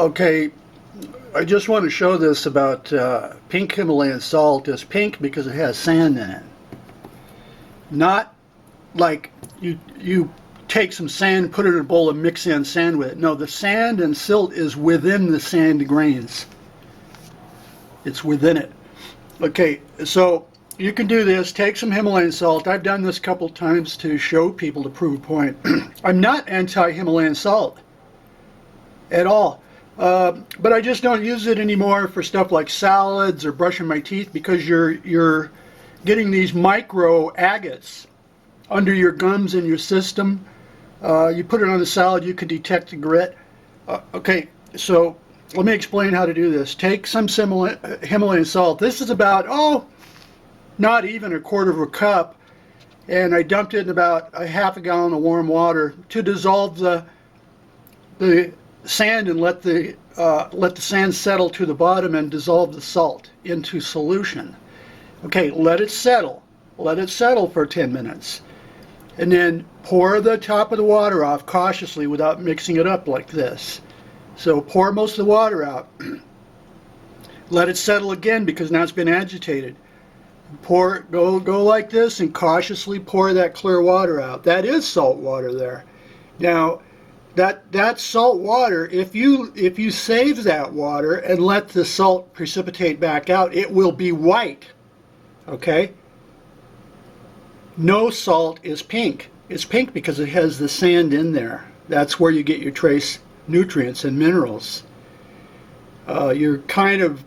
Okay, I just want to show this about pink Himalayan salt. It's pink because it has sand in it. Not like you take some sand, put it in a bowl, and mix in sand with it. No, the sand and silt is within the sand grains. It's within it. Okay, so you can do this. Take some Himalayan salt. I've done this a couple times to show people to prove a point. I'm not anti-Himalayan salt at all. But I just don't use it anymore for stuff like salads or brushing my teeth, because you're getting these micro agates under your gums in your system. You put it on the salad, you can detect the grit. Okay, so let me explain how to do this. Take some Himalayan salt. This is about, not even a quarter of a cup, and I dumped it in about a half a gallon of warm water to dissolve the sand and let the sand settle to the bottom and dissolve the salt into solution. Okay, let it settle. Let it settle for 10 minutes. And then pour the top of the water off cautiously without mixing it up like this. So pour most of the water out. Let it settle again because now it's been agitated. Go like this and cautiously pour that clear water out. That is salt water there. Now, that salt water, if you save that water and let the salt precipitate back out, it will be white. Okay? No salt is pink. It's pink because it has the sand in there. That's where you get your trace nutrients and minerals. You're kind of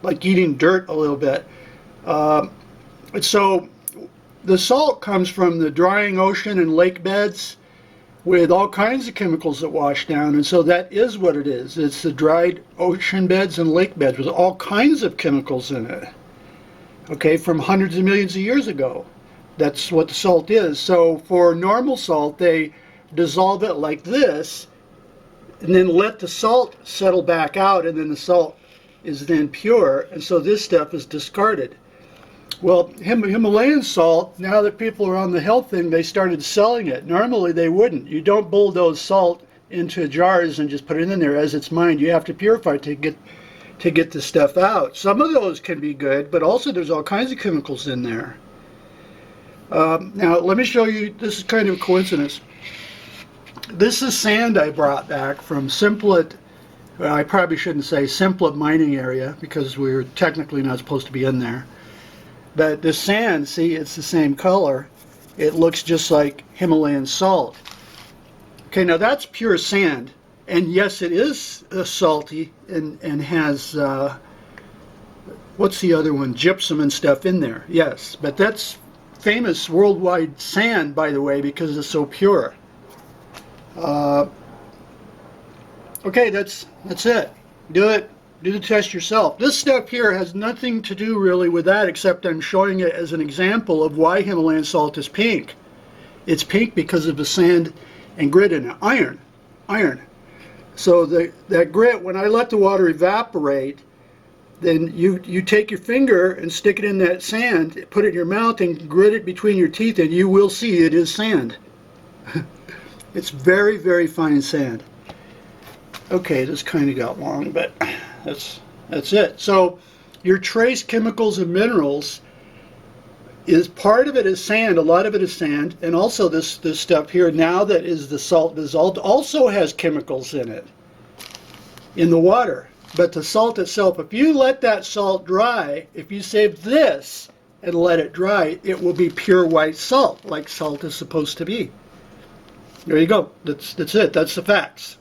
like eating dirt a little bit. So the salt comes from the drying ocean and lake beds with all kinds of chemicals that wash down, and so that is what it is. It's the dried ocean beds and lake beds with all kinds of chemicals in it. Okay, from hundreds of millions of years ago. That's what the salt is. So for normal salt, they dissolve it like this and then let the salt settle back out, and then the salt is then pure, and so this stuff is discarded. Well, Himalayan salt, now that people are on the health thing, they started selling it. Normally they wouldn't. You don't bulldoze salt into jars and just put it in there as it's mined. You have to purify it to get the stuff out. Some of those can be good, but also there's all kinds of chemicals in there. Now let me show you, this is kind of a coincidence. This is sand I brought back from Simplet. Well, I probably shouldn't say Simplet mining area because we're technically not supposed to be in there. But the sand, see, it's the same color. It looks just like Himalayan salt. Okay, now that's pure sand. And yes, it is salty and has, what's the other one? Gypsum and stuff in there. Yes, but that's famous worldwide sand, by the way, because it's so pure. Okay, that's it. Do it. Do the test yourself. This stuff here has nothing to do really with that, except I'm showing it as an example of why Himalayan salt is pink. It's pink because of the sand and grit in it. Iron. So that grit, when I let the water evaporate, then you take your finger and stick it in that sand, put it in your mouth and grit it between your teeth, and you will see it is sand. It's very, very fine sand. Okay, this kind of got long, but that's it. So your trace chemicals and minerals, is part of it is sand, a lot of it is sand, and also this stuff here, now that is the salt dissolved, also has chemicals in it, in the water. But the salt itself, if you let that salt dry, if you save this and let it dry, it will be pure white salt, like salt is supposed to be. There you go. That's it. That's the facts.